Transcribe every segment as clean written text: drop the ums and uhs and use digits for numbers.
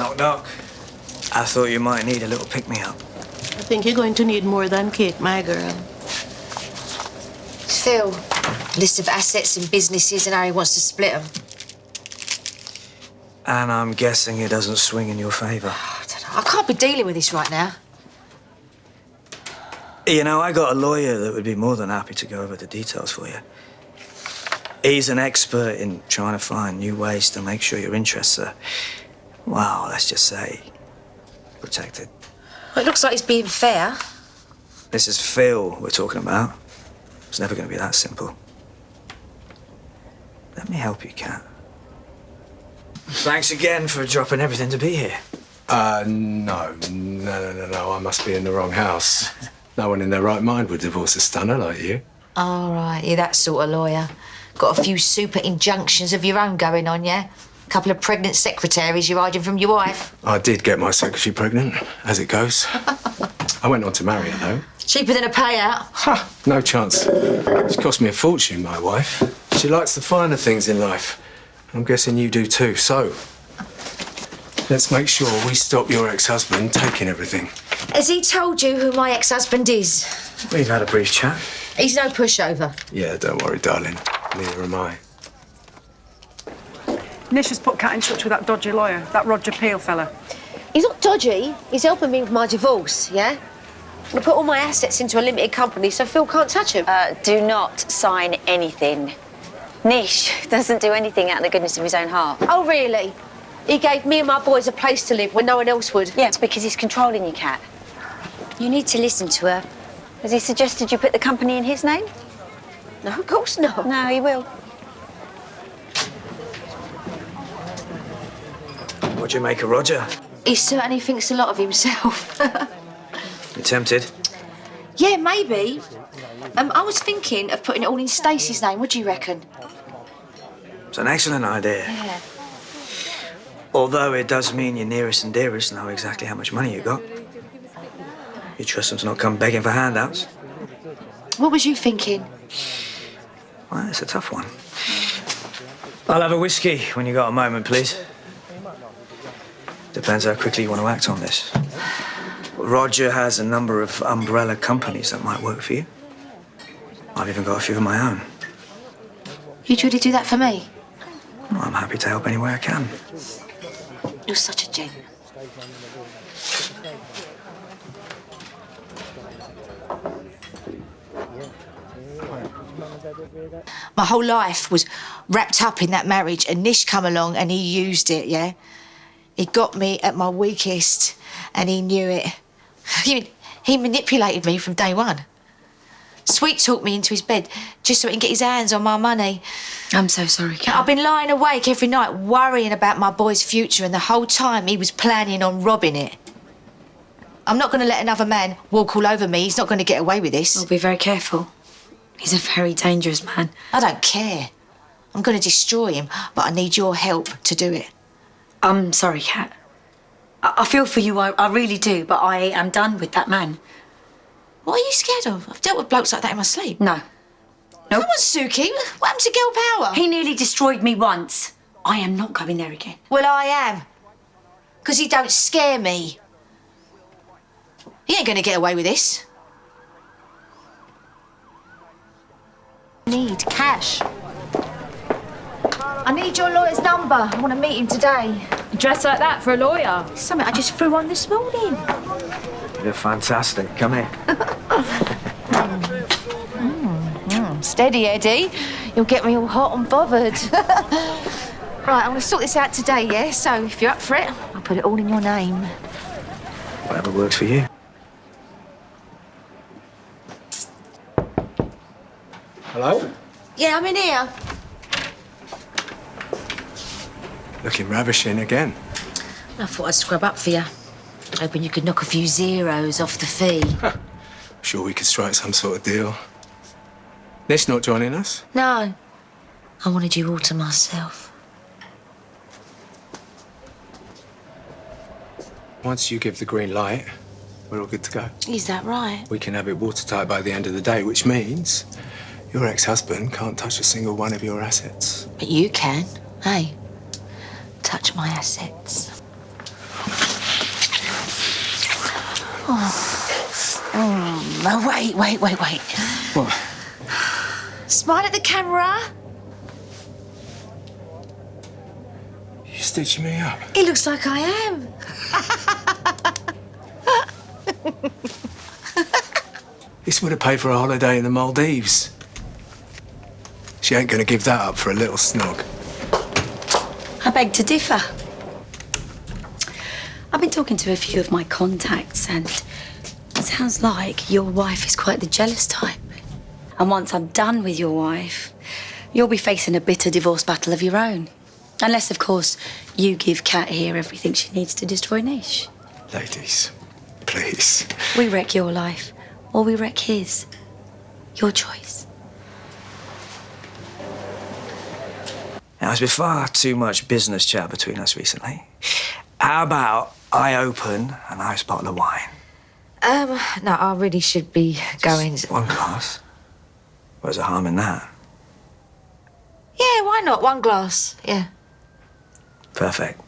Knock, knock. I thought you might need a little pick-me-up. I think you're going to need more than cake, my girl. Phil, list of assets and businesses and how he wants to split them. And I'm guessing it doesn't swing in your favour. I can't be dealing with this right now. You know, I got a lawyer that would be more than happy to go over the details for you. He's an expert in trying to find new ways to make sure your interests are, well, let's just say, protected. Well, it looks like he's being fair. This is Phil we're talking about. It's never going to be that simple. Let me help you, Kat. Thanks again for dropping everything to be here. No. I must be in the wrong house. No one in their right mind would divorce a stunner like you. All right, you're that sort of lawyer. Got a few super injunctions of your own going on, yeah? A couple of pregnant secretaries you're hiding from your wife. I did get my secretary pregnant, as it goes. I went on to marry her, though. Cheaper than a payout. Ha! No chance. She cost me a fortune, my wife. She likes the finer things in life. I'm guessing you do too, so... let's make sure we stop your ex-husband taking everything. Has he told you who my ex-husband is? We've had a brief chat. He's no pushover. Yeah, don't worry, darling. Neither am I. Nish has put Kat in touch with that dodgy lawyer, that Roger Peel fella. He's not dodgy. He's helping me with my divorce, yeah? I put all my assets into a limited company so Phil can't touch him. Do not sign anything. Nish doesn't do anything out of the goodness of his own heart. Oh, really? He gave me and my boys a place to live when no one else would. Yeah, it's because he's controlling you, Kat. You need to listen to her. Has he suggested you put the company in his name? No, of course not. No, he will. What'd you make of Roger? He certainly thinks a lot of himself. You tempted? Yeah, maybe. I was thinking of putting it all in Stacey's name. What do you reckon? It's an excellent idea. Yeah. Although it does mean your nearest and dearest know exactly how much money you got. You trust them to not come begging for handouts? What was you thinking? Well, it's a tough one. I'll have a whiskey when you got a moment, please. Depends how quickly you want to act on this. Roger has a number of umbrella companies that might work for you. I've even got a few of my own. You'd really do that for me? Well, I'm happy to help any way I can. You're such a gent. My whole life was wrapped up in that marriage, and Nish come along and he used it, yeah? He got me at my weakest and he knew it. He manipulated me from day one. Sweet-talked me into his bed just so he can get his hands on my money. I'm so sorry, Kat. I've been lying awake every night worrying about my boy's future, and the whole time he was planning on robbing it. I'm not going to let another man walk all over me. He's not going to get away with this. Well, be very careful. He's a very dangerous man. I don't care. I'm going to destroy him, but I need your help to do it. I'm sorry, Kat. I feel for you, I really do, but I am done with that man. What are you scared of? I've dealt with blokes like that in my sleep. No. Come on, Suki. What happened to girl power? He nearly destroyed me once. I am not going there again. Well, I am. Because he don't scare me. He ain't going to get away with this. I need cash. I need your lawyer's number. I want to meet him today. Dressed like that for a lawyer? Something I just threw on this morning. You're fantastic. Come here. Steady, Eddie. You'll get me all hot and bothered. Right, I'm going to sort this out today, yeah? So if you're up for it, I'll put it all in your name. Whatever works for you. Hello? Yeah, I'm in here. Looking ravishing again. I thought I'd scrub up for you. Hoping you could knock a few zeros off the fee. Sure we could strike some sort of deal. Nish not joining us? No. I wanted you all to myself. Once you give the green light, we're all good to go. Is that right? We can have it watertight by the end of the day, which means your ex-husband can't touch a single one of your assets. But you can. Hey, touch my assets. No, wait. What? Smile at the camera. You stitching me up? It looks like I am. This would have paid for a holiday in the Maldives. She ain't gonna give that up for a little snog. I beg to differ. I've been talking to a few of my contacts, and it sounds like your wife is quite the jealous type. And once I'm done with your wife, you'll be facing a bitter divorce battle of your own. Unless, of course, you give Kat here everything she needs to destroy Nish. Ladies, please. We wreck your life, or we wreck his. Your choice. Now, there's been far too much business chat between us recently. How about I open a nice bottle of wine? No, I really should be going. One glass. Where's the harm in that? Yeah, why not? One glass, yeah. Perfect.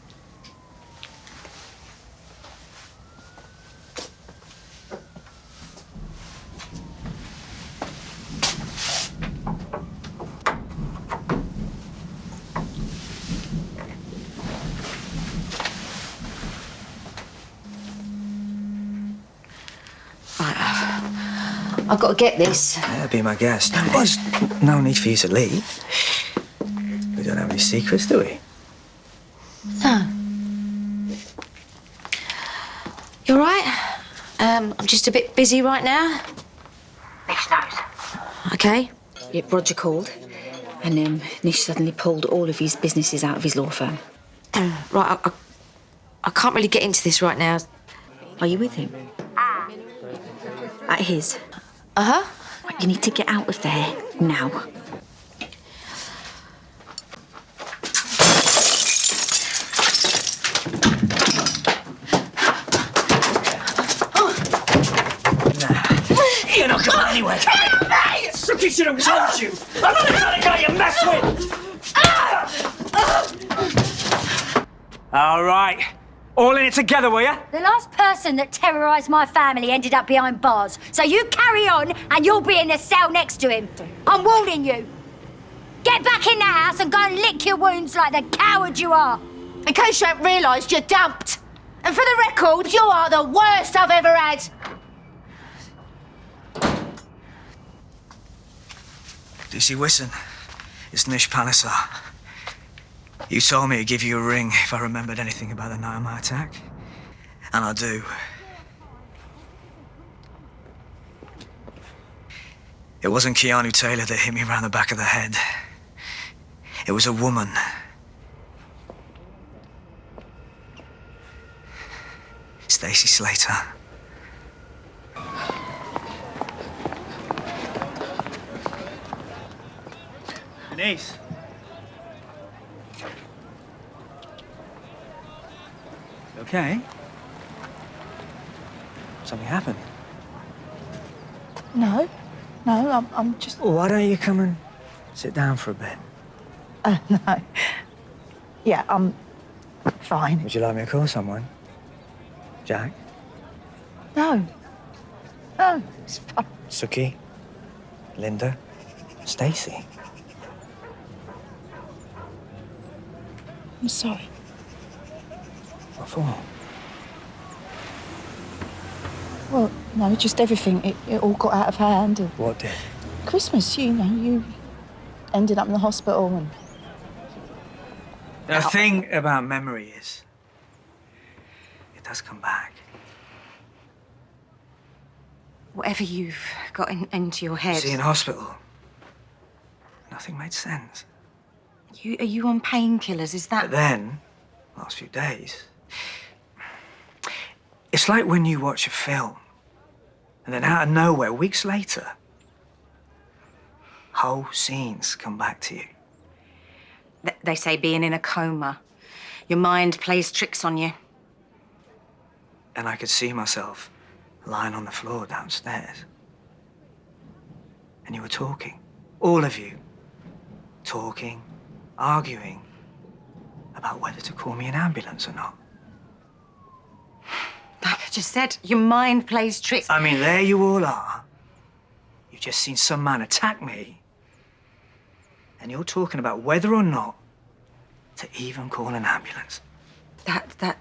I've got to get this. Yeah, be my guest. There's no need for you to leave. We don't have any secrets, do we? No. You all right? I'm just a bit busy right now. Nish knows. Okay. Yeah, Roger called, and Nish suddenly pulled all of his businesses out of his law firm. Right, I can't really get into this right now. Are you with him? At his. Uh-huh. Right, you need to get out of there now. You're not going anywhere. Suki should have told you. I'm not the kind of guy you mess with. All right. All in it together, will ya? The last person that terrorised my family ended up behind bars. So you carry on and you'll be in the cell next to him. I'm warning you. Get back in the house and go and lick your wounds like the coward you are. In case you haven't realised, you're dumped. And for the record, you are the worst I've ever had. DC Wisson, it's Nish Panesar. You told me to give you a ring if I remembered anything about the night of my attack. And I do. It wasn't Keanu Taylor that hit me around the back of the head. It was a woman. Stacey Slater. Denise. Okay. Something happened. No, I'm just... Well, why don't you come and sit down for a bit? No. Yeah, I'm fine. Would you like me to call someone? Jack? No. No, it's fine. Suki? Linda? Stacey? I'm sorry. What for? Well, no, just everything. It all got out of hand. And What did? Christmas, you ended up in the hospital and... The thing about memory is, it does come back. Whatever you've got into your head. See, in hospital, nothing made sense. Are you on painkillers? Is that... But then, last few days, it's like when you watch a film, and then out of nowhere, weeks later, whole scenes come back to you. They say being in a coma, your mind plays tricks on you. And I could see myself lying on the floor downstairs. And you were talking, all of you, talking, arguing about whether to call me an ambulance or not. Like a just said your mind plays tricks. I mean, there you all are. You've just seen some man attack me. And you're talking about whether or not to even call an ambulance. That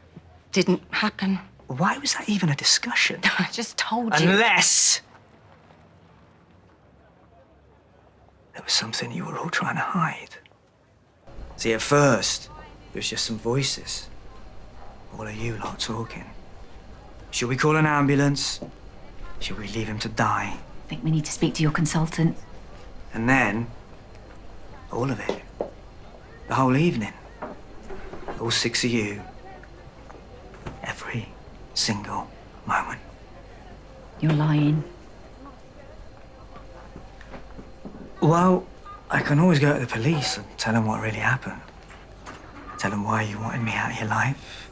didn't happen. Why was that even a discussion? I just told you. Unless there was something you were all trying to hide. See, at first, it was just some voices. All of you lot talking. Should we call an ambulance? Should we leave him to die? I think we need to speak to your consultant. And then, all of it. The whole evening. All 6 of you. Every single moment. You're lying. Well, I can always go to the police and tell them what really happened. Tell them why you wanted me out of your life.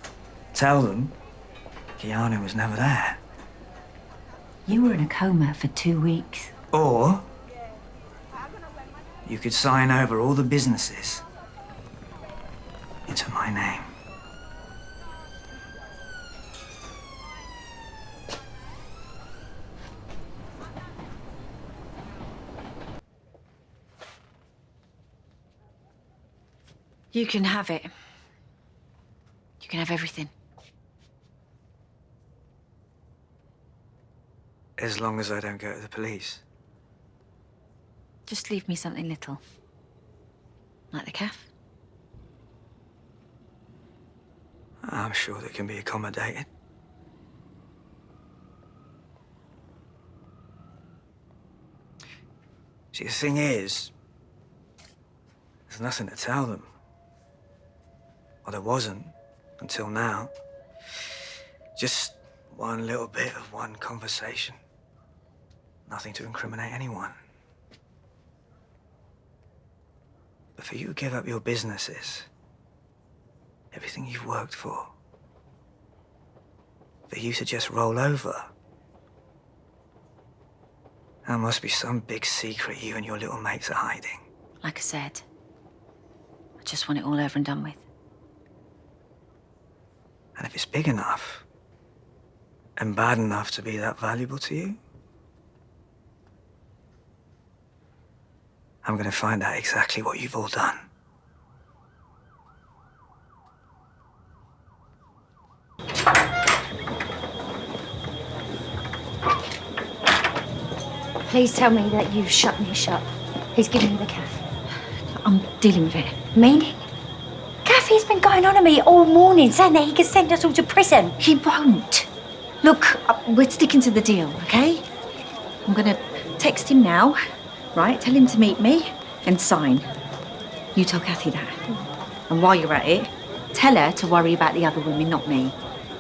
Tell them Keanu was never there. You were in a coma for 2 weeks. Or you could sign over all the businesses into my name. You can have it. You can have everything. As long as I don't go to the police. Just leave me something little. Like the calf. I'm sure that can be accommodated. See, the thing is, there's nothing to tell them. Well, there wasn't until now. Just one little bit of one conversation. Nothing to incriminate anyone. But for you to give up your businesses, everything you've worked for you to just roll over, there must be some big secret you and your little mates are hiding. Like I said, I just want it all over and done with. And if it's big enough and bad enough to be that valuable to you, I'm gonna find out exactly what you've all done. Please tell me that you've shut Nish up. He's giving me the calf. I'm dealing with it. Meaning? Kathy's been going on to me all morning saying that he can send us all to prison. He won't. Look, we're sticking to the deal, okay? I'm gonna text him now, right? Tell him to meet me and sign. You tell Kathy that. And while you're at it, tell her to worry about the other women, not me.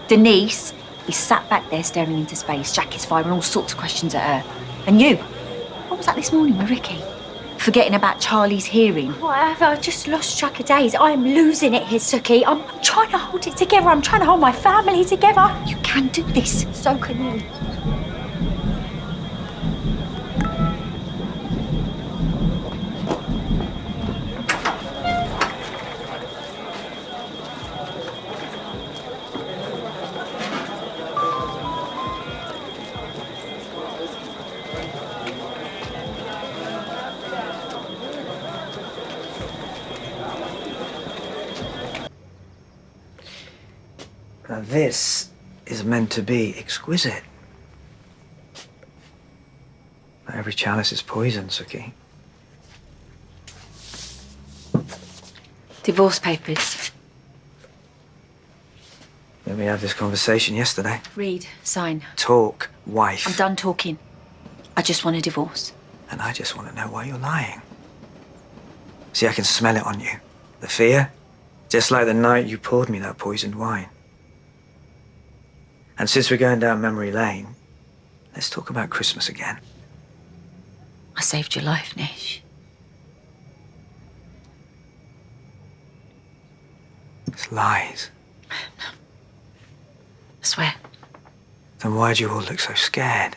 Denise is sat back there staring into space. Jack is firing all sorts of questions at her. And you? What was that this morning with Ricky? Forgetting about Charlie's hearing. Whatever, I've just lost track of days. I'm losing it here, Suki. I'm trying to hold it together. I'm trying to hold my family together. You can do this. So can you. Now this is meant to be exquisite. Not every chalice is poison, Suki. Divorce papers. Then we had this conversation yesterday. Read, sign. Talk, wife. I'm done talking. I just want a divorce. And I just want to know why you're lying. See, I can smell it on you. The fear, just like the night you poured me that poisoned wine. And since we're going down memory lane, let's talk about Christmas again. I saved your life, Nish. It's lies. I swear. Then why do you all look so scared?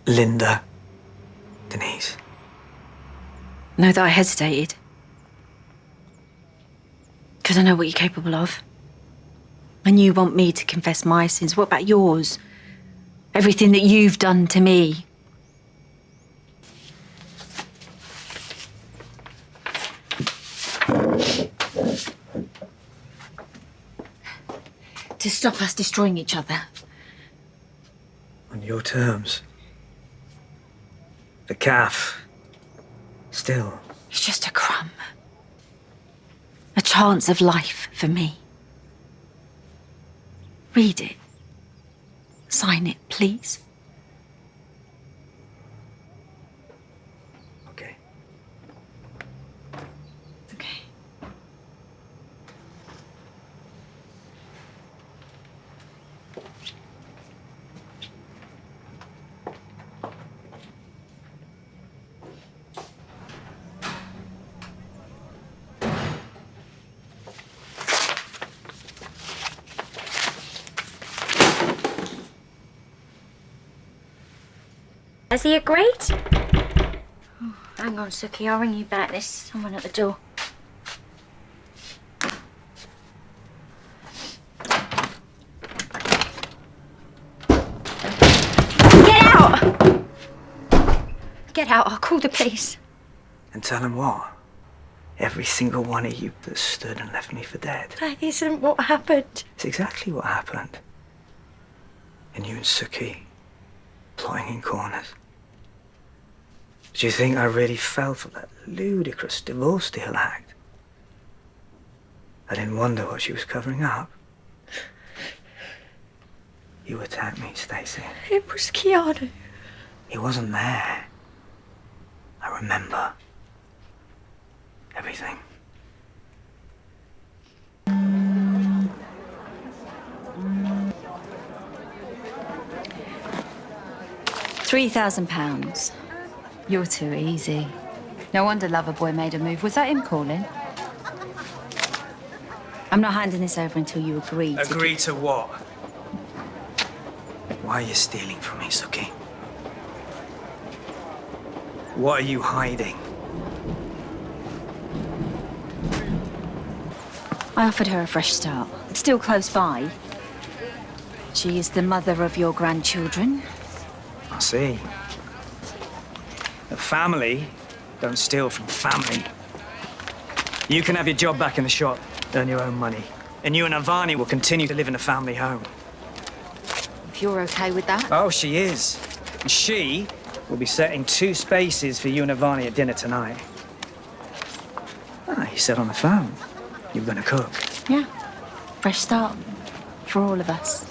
Linda, Denise. Know that I hesitated. Because I know what you're capable of. And you want me to confess my sins. What about yours? Everything that you've done to me. To stop us destroying each other. On your terms. The calf. Still. It's just a crumb. A chance of life for me. Read it. Sign it, please. Okay. Okay. Has he agreed? Oh, hang on, Suki, I'll ring you back. There's someone at the door. Get out! Get out, I'll call the police. And tell him what? Every single one of you that stood and left me for dead. That isn't what happened. It's exactly what happened. And you and Suki plotting in corners. Do you think I really fell for that ludicrous divorce deal act? I didn't wonder what she was covering up. You attacked me, Stacey. It was Keanu. He wasn't there. I remember. Everything. £3,000. You're too easy. No wonder Loverboy made a move. Was that him calling? I'm not handing this over until you agree to... Agree to what? Why are you stealing from me, Suki? What are you hiding? I offered her a fresh start. Still close by. She is the mother of your grandchildren. I see. The family don't steal from family. You can have your job back in the shop, earn your own money. And you and Avani will continue to live in a family home. If you're okay with that. Oh, she is. And she will be setting 2 spaces for you and Avani at dinner tonight. Ah, you said on the phone you were gonna cook. Yeah. Fresh start. For all of us.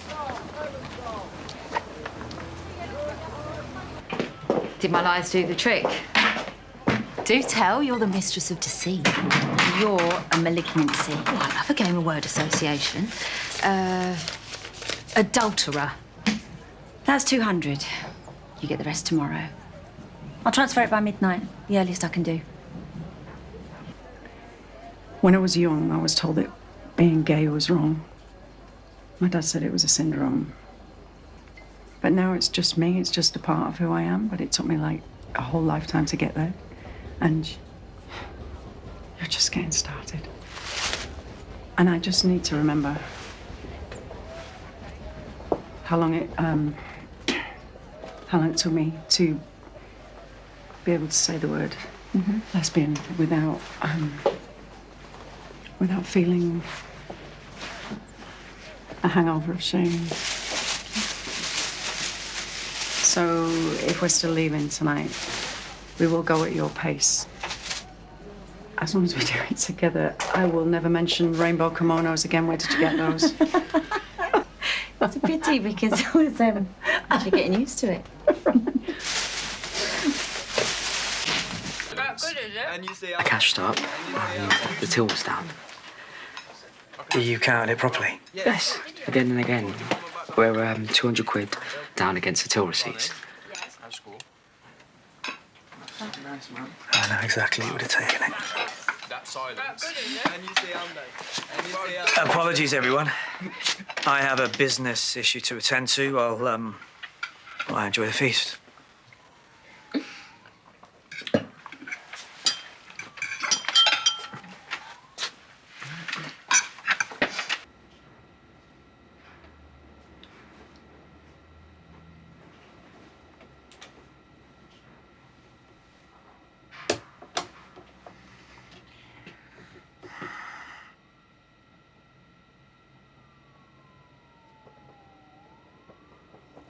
Did my lies do the trick? Do tell, you're the mistress of deceit. You're a malignancy. Oh, I love a game of word association. Adulterer. That's 200. You get the rest tomorrow. I'll transfer it by midnight, the earliest I can do. When I was young, I was told that being gay was wrong. My dad said it was a syndrome. But now it's just me, it's just a part of who I am, but it took me like a whole lifetime to get there. And you're just getting started. And I just need to remember how long it took me to be able to say the word lesbian without feeling a hangover of shame. So if we're still leaving tonight, we will go at your pace. As long as we do it together, I will never mention rainbow kimonos again. Where did you get those? It's a pity because I was actually getting used to it. I cashed up and the till was down. You counted it properly? Yes, again and again. We're 200 quid down against the till receipts. I know exactly who would have taken it. Apologies, everyone. I have a business issue to attend to. I'll enjoy the feast.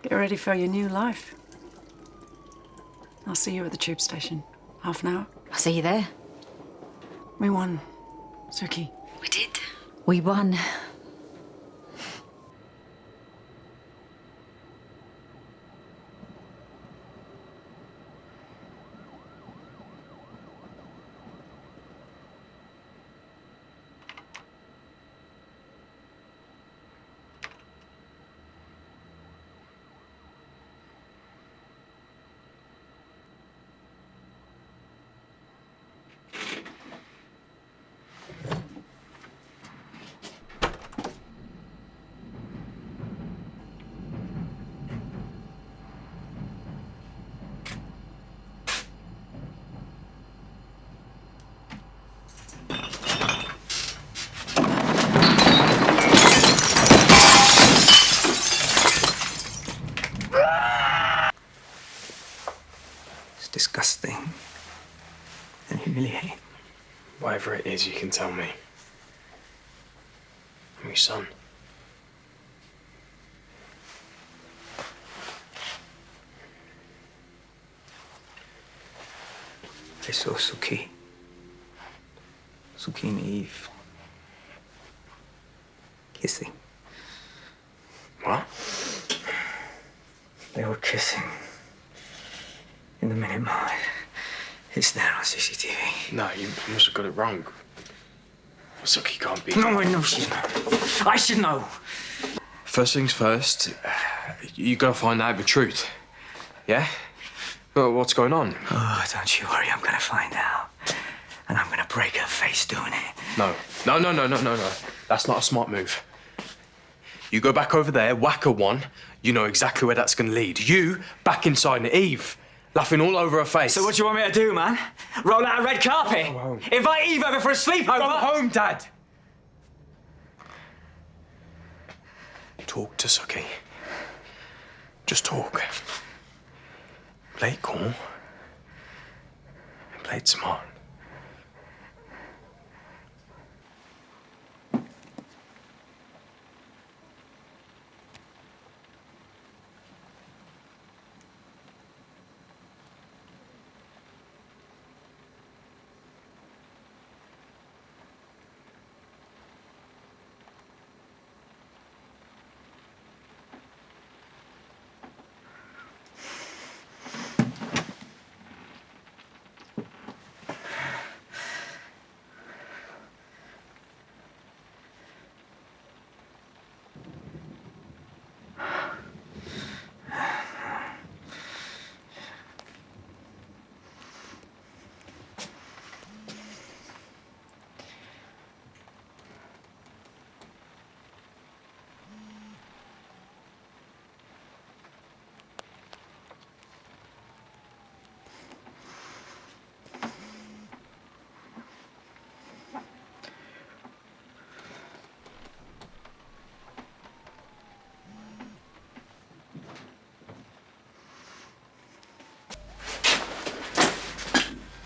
Get ready for your new life. I'll see you at the tube station. Half an hour. I'll see you there. We won, Suki. We did. We won. Disgusting and humiliating. Whatever it is, you can tell me. I'm your son. I saw Suki and Eve kissing. What? They were kissing in the Minute Maid. It's there on CCTV. No, you must have got it wrong. Suki can't be... No, I know she's not. I should know. First things first, you gotta find out the truth. Yeah? Well, what's going on? Oh, don't you worry, I'm gonna find out. And I'm gonna break her face doing it. No. That's not a smart move. You go back over there, whack her one, you know exactly where that's gonna lead. You, back inside Eve, laughing all over her face. So what do you want me to do, man? Roll out a red carpet? Go home. Invite Eve over for a sleepover? Go home, Dad! Talk to Suki. Just talk. Play it cool. And play it smart.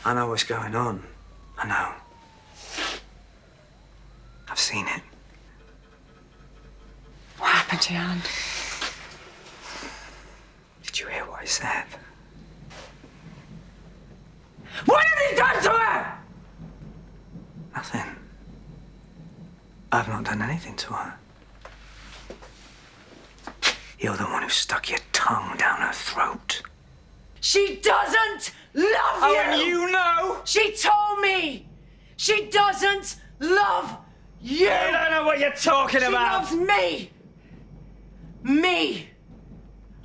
I know what's going on. I know. I've seen it. What happened to your hand? Did you hear what I said? What have you done to her? Nothing. I've not done anything to her. You're the one who stuck your tongue down her throat. She doesn't love you! Oh, and you know! She told me! She doesn't love you! You don't know what you're talking about! She loves me! Me!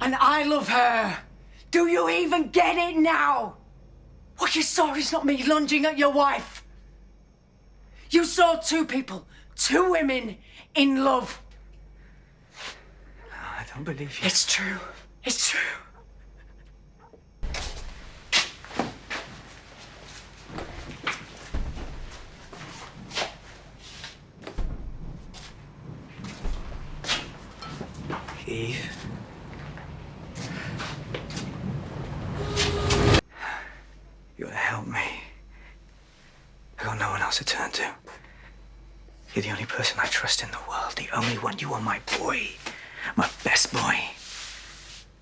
And I love her! Do you even get it now? What you saw is not me lunging at your wife. You saw two people, two women in love. I don't believe you. It's true. It's true. Eve. You gotta help me. I got no one else to turn to. You're the only person I trust in the world. The only one. You are my boy. My best boy.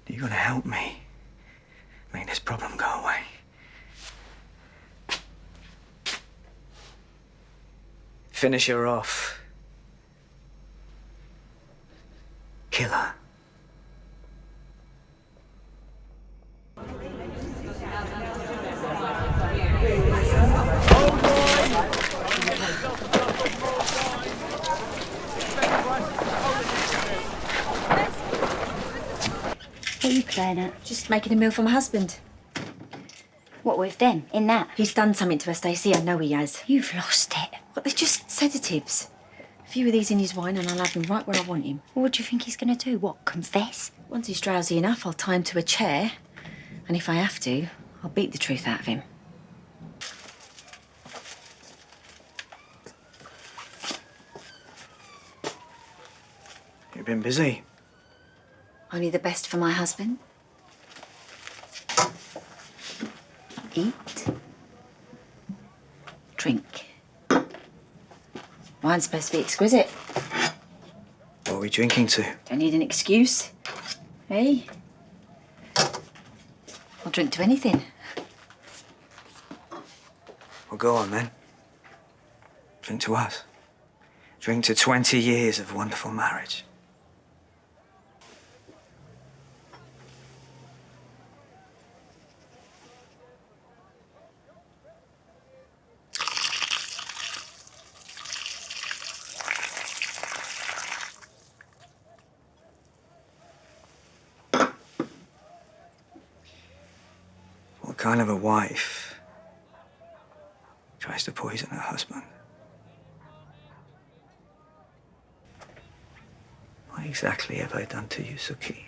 You're gonna help me make this problem go away. Finish her off. Kill her. What are you playing at? Just making a meal for my husband. What with them? In that? He's done something to her, Stacey. I know he has. You've lost it. But they're just sedatives. A few of these in his wine and I'll have him right where I want him. What do you think he's going to do? What, confess? Once he's drowsy enough, I'll tie him to a chair. And if I have to, I'll beat the truth out of him. You've been busy. Only the best for my husband. Eat. Drink. Wine's supposed to be exquisite. What are we drinking to? Don't need an excuse. Hey? I'll drink to anything. Well, go on then. Drink to us. Drink to 20 years of wonderful marriage. What kind of a wife tries to poison her husband? What exactly have I done to you, Suki?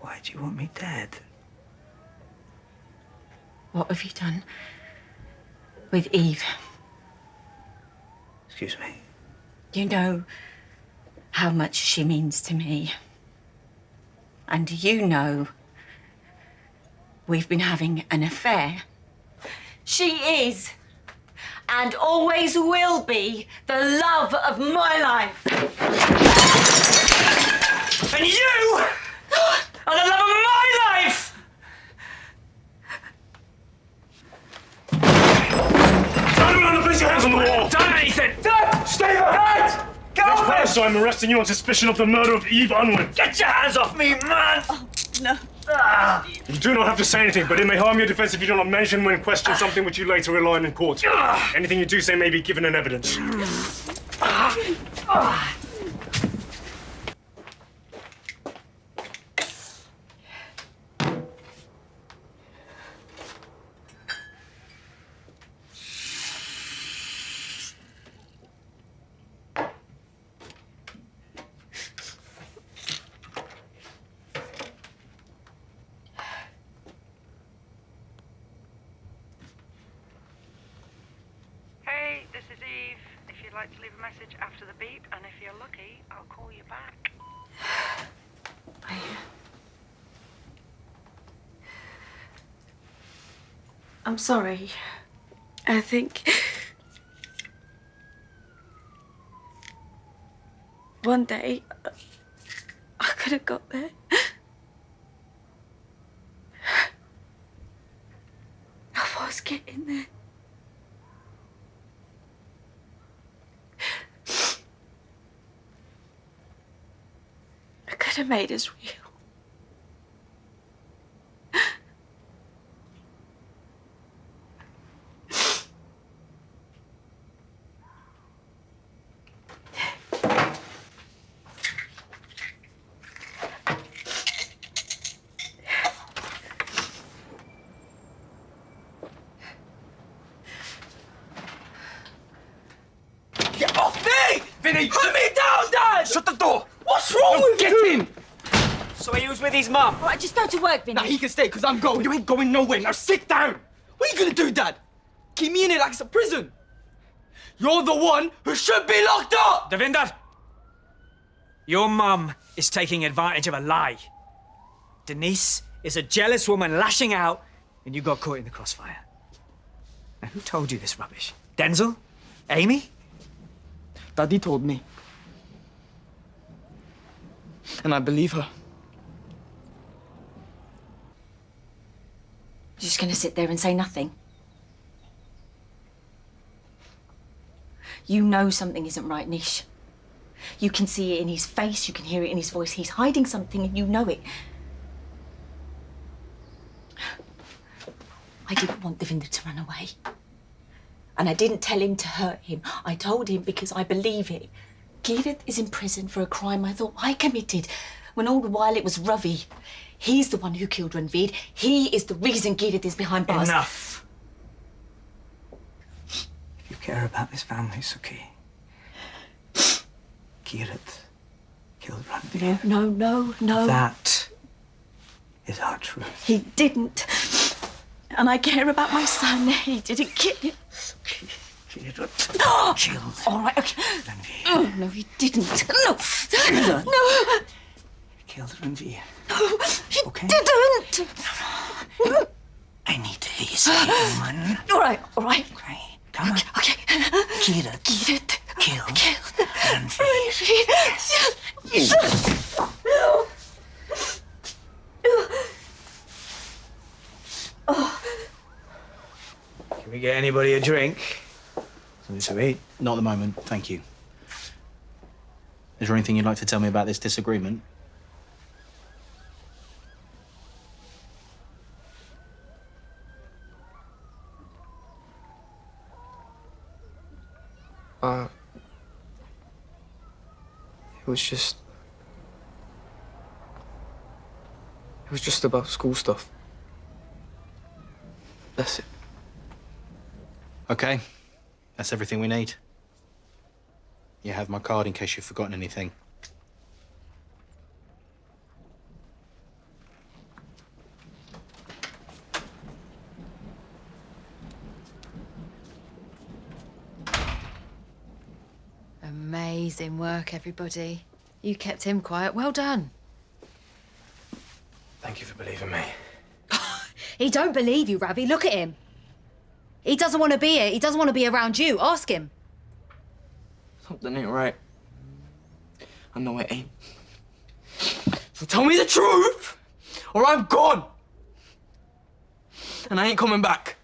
Why do you want me dead? What have you done with Eve? Excuse me? You know how much she means to me. And you know we've been having an affair. She is, and always will be, the love of my life. And you are the love of my life! Everyone, place your hands on the wall! Done anything! Stay there! Dad! Go Nish away! Panesar, I'm arresting you on suspicion of the murder of Eve Unwin. Get your hands off me, man! No. You do not have to say anything, but it may harm your defense if you do not mention when questioned something which you later rely on in court. Anything you do say may be given in evidence. Hey, this is Eve. If you'd like to leave a message after the beep, and if you're lucky, I'll call you back. I'm sorry. I think one day I could have got there. I was getting there. I could have made us real. Get off me! Vinny! Put me down, Dad! Shut the door! What's wrong with you? Get in! So he was with his mum? All right, just go to work, Vinny. Now he can stay, because I'm going. You ain't going nowhere. Now sit down. What are you gonna do, Dad? Keep me in it like it's a prison. You're the one who should be locked up! Devinder! Your mum is taking advantage of a lie. Denise is a jealous woman lashing out, and you got caught in the crossfire. Now, who told you this rubbish? Denzel? Amy? Daddy told me. And I believe her. You're just going to sit there and say nothing? You know something isn't right, Nish. You can see it in his face, you can hear it in his voice. He's hiding something and you know it. I didn't want Devinder to run away. And I didn't tell him to hurt him. I told him because I believe it. Geerith is in prison for a crime I thought I committed, when all the while it was Ravi. He's the one who killed Ranveer. He is the reason Geerith is behind bars. Enough. You care about this family, Suki. Geerith killed Ranveer. No. That is our truth. He didn't. And I care about my son. He didn't kill him. Geerith killed All right, okay. Ranveer. Oh, no, he didn't. No. Geerith No. killed Ranveer. No, he Okay. didn't. I need to hear you say it, woman. All right. Okay, come on. Okay. Geerith killed Ranveer. Can we get anybody a drink? Something to eat? Not at the moment, thank you. Is there anything you'd like to tell me about this disagreement? It was just about school stuff. That's it. Okay, that's everything we need. You have my card in case you've forgotten anything. Amazing work, everybody. You kept him quiet. Well done. Thank you for believing me. He don't believe you, Ravi. Look at him. He doesn't want to be here. He doesn't want to be around you. Ask him. Something ain't right. I know it ain't. So tell me the truth, or I'm gone. And I ain't coming back.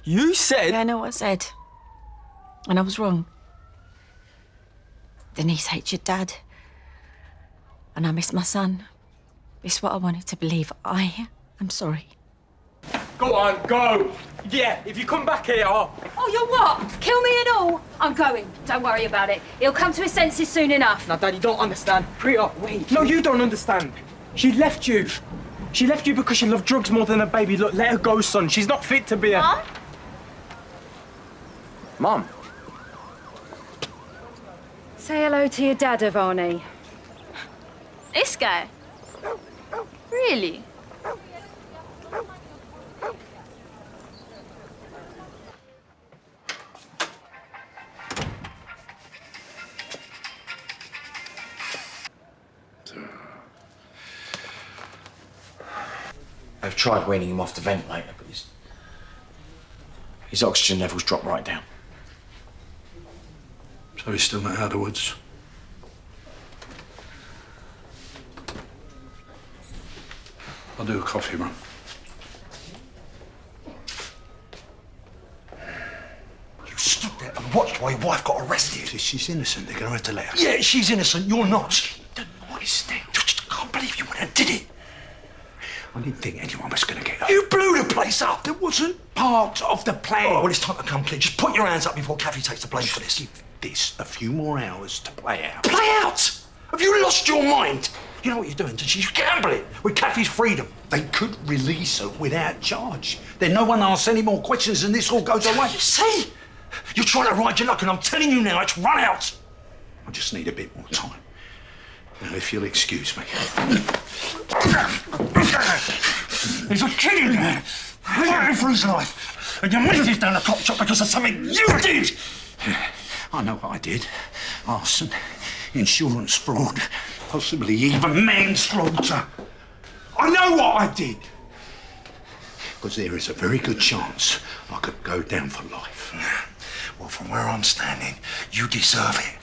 You said... Yeah, I know what I said. And I was wrong. Denise hates your dad. And I miss my son. It's what I wanted to believe. I am sorry. Go on, go! Yeah, if you come back here, I'll... Oh, you're what? Kill me and all? I'm going. Don't worry about it. He'll come to his senses soon enough. Now, Dad, you don't understand. Priya, wait. No, you don't understand. She left you. She left you because she loved drugs more than her baby. Look, let her go, son. She's not fit to be a... Mom? Mom? Say hello to your dad, Avani. This guy? Really? I've tried weaning him off the ventilator, but his oxygen levels dropped right down. So he's still not out of the woods? I'll do a coffee run. You stood there and watched while your wife got arrested. She's innocent. They're going to have to let her. Yeah, she's innocent. You're not. Keep the noise down. I can't believe you went and did it. I didn't think anyone was going to get her. You blew the place up. It wasn't part of the plan. Oh, well, it's time to come clean. Just put your hands up before Kathy takes the blame for this. Give this a few more hours to play out. Play out? Have you lost your mind? You know what you're doing? She's gambling with Kathy's freedom. They could release her without charge. Then no one asks any more questions and this all goes away. You see? You're trying to ride your luck, and I'm telling you now, it's run out. I just need a bit more time. Now, if you'll excuse me. He's a kid, man. Fighting for his life. And your missus down the cop shop because of something you did. I know what I did. Arson, insurance fraud, possibly even manslaughter. I know what I did. Because there is a very good chance I could go down for life. Well, from where I'm standing, you deserve it.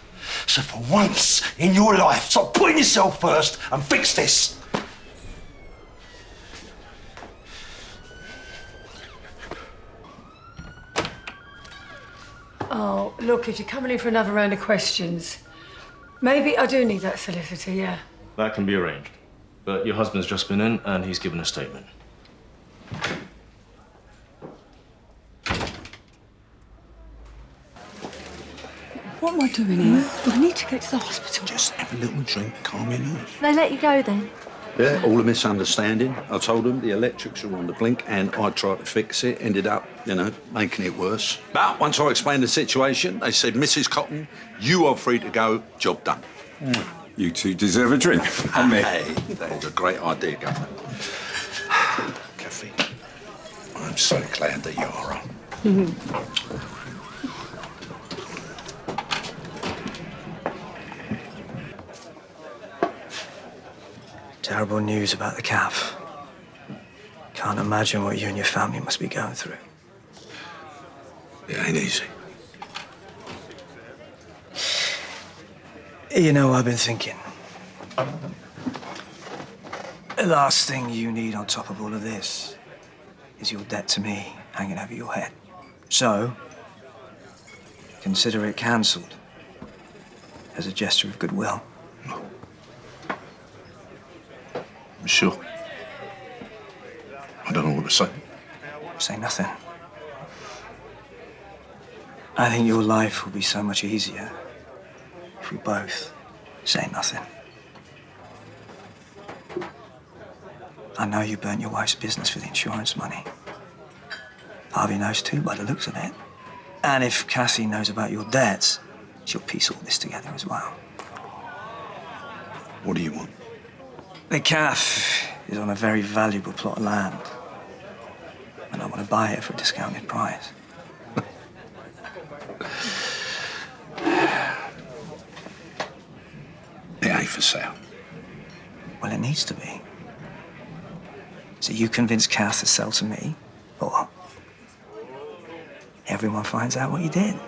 So for once in your life, stop putting yourself first and fix this. Oh, look, if you're coming in for another round of questions, maybe I do need that solicitor, yeah. That can be arranged. But your husband's just been in and he's given a statement. What am I doing here? I need to get to the hospital. Just have a little drink, calm your nerves. They let you go then? Yeah, all a misunderstanding. I told them the electrics were on the blink and I tried to fix it, ended up, making it worse. But once I explained the situation, they said, Mrs. Cotton, you are free to go, job done. You two deserve a drink. And me. Hey, that is a great idea, Governor. Kathy, I'm so glad that you're on. Terrible news about the calf. Can't imagine what you and your family must be going through. It ain't easy. You know, I've been thinking. The last thing you need on top of all of this is your debt to me hanging over your head. So, consider it cancelled as a gesture of goodwill. Sure. I don't know what to say. Say nothing. I think your life will be so much easier if we both say nothing. I know you burnt your wife's business for the insurance money. Harvey knows too, by the looks of it. And if Cassie knows about your debts, she'll piece all this together as well. What do you want? The calf is on a very valuable plot of land. And I want to buy it for a discounted price. It ain't for sale. Well, it needs to be. So you convince Kath to sell to me, or everyone finds out what you did.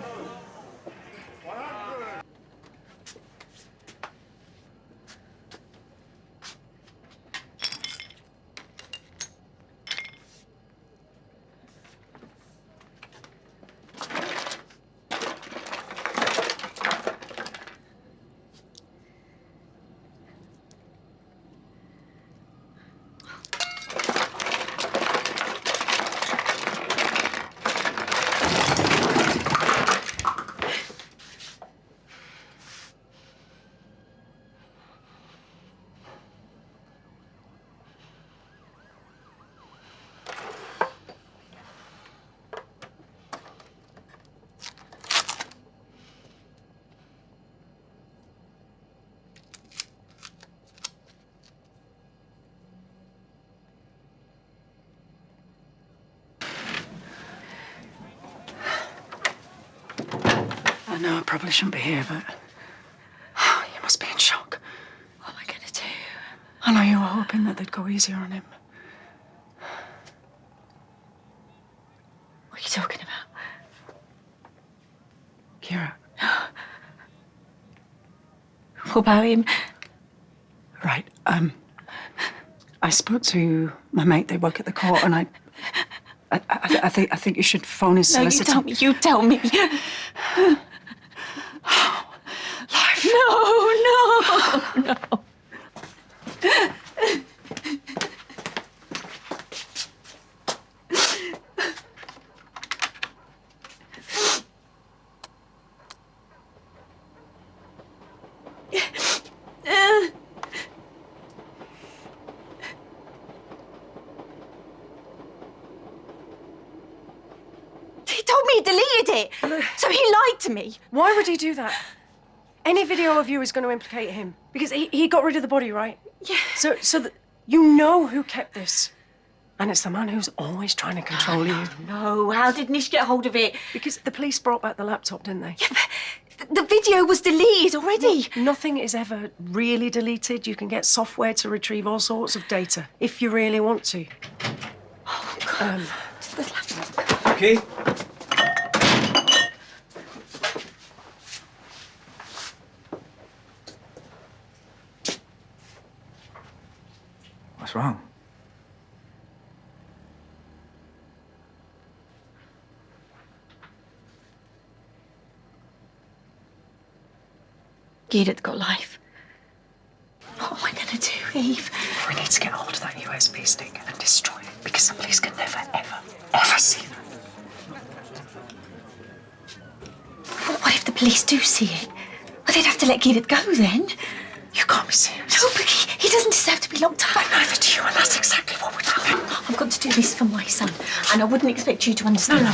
I know I probably shouldn't be here, but you must be in shock. What am I gonna do? I know you were hoping that they'd go easier on him. What are you talking about? Kira. What about him? Right, I spoke to my mate. They work at the court, and I think you should phone his solicitor. No, you tell me. Life. No. He told me he deleted it, so he lied to me. Why would he do that? Any video of you is going to implicate him because he got rid of the body, right? Yeah. So you know who kept this, and it's the man who's always trying to control you. No, how did Nish get hold of it? Because the police brought back the laptop, didn't they? Yeah, but the video was deleted already. Nothing is ever really deleted. You can get software to retrieve all sorts of data if you really want to. Oh God. The laptop. Okay. What's wrong? Gidet's got life. What am I gonna do, Eve? We need to get hold of that USB stick and destroy it because the police can never, ever see that. What if the police do see it? Well, they'd have to let Gidet go then. You can't be serious. No, but he doesn't deserve to be locked up. Neither do you, and that's exactly what we're doing. I've got to do this for my son, and I wouldn't expect you to understand. No.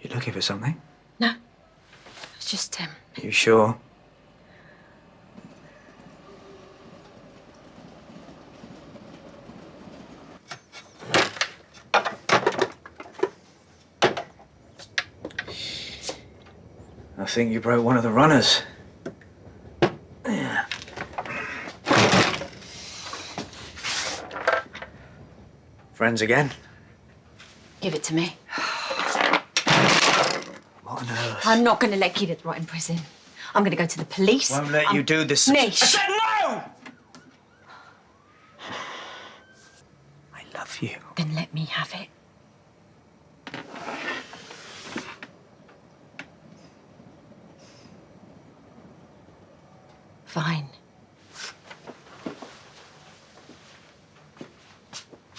You looking for something? No. It's just, You sure? I think you broke one of the runners. Yeah. Friends again? give it to me. What on earth? I'm not going to let Gidet rot in prison. I'm going to go to the police. Won't let you do this. Nish. I said no! I love you. Then let me have it. Fine.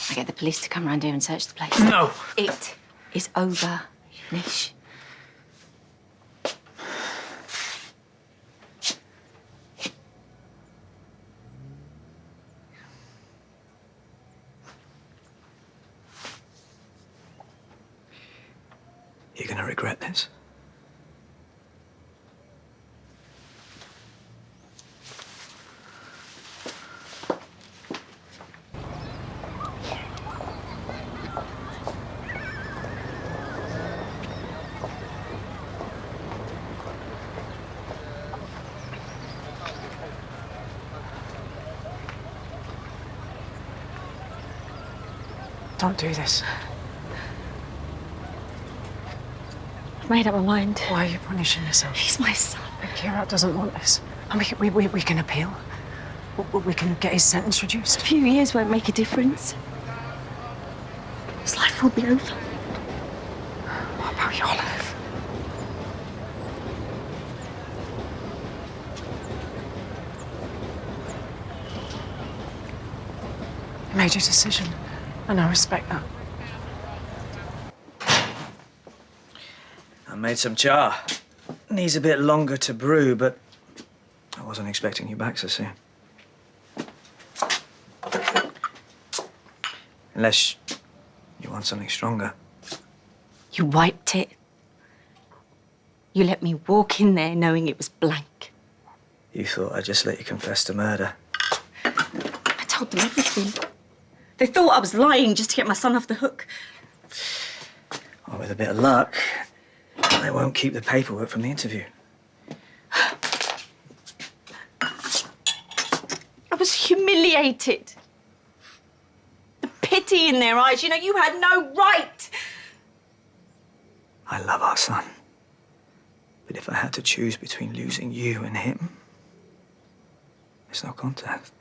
I get the police to come round here and search the place. No. It is over, Nish. You're gonna regret this. Don't do this. I've made up my mind. Why are you punishing yourself? He's my son. Kira doesn't want this. And we can appeal. We can get his sentence reduced. A few years won't make a difference. His life will be over. What about your life? You made your decision, and I respect that. I made some char. Needs a bit longer to brew, but I wasn't expecting you back so soon. Unless you want something stronger. You wiped it. You let me walk in there knowing it was blank. You thought I'd just let you confess to murder. I told them everything. They thought I was lying just to get my son off the hook. Well, with a bit of luck, they won't keep the paperwork from the interview. I was humiliated. The pity in their eyes. You know, you had no right. I love our son. But if I had to choose between losing you and him, there's no contact.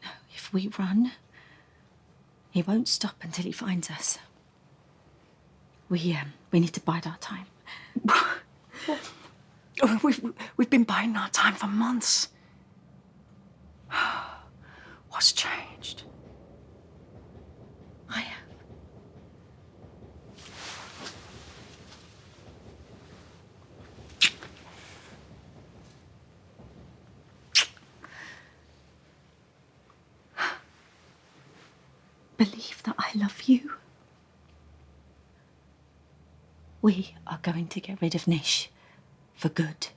No, if we run, he won't stop until he finds us. We need to bide our time. We've been biding our time for months. What's changed? I have. Believe that I love you. We are going to get rid of Nish for good.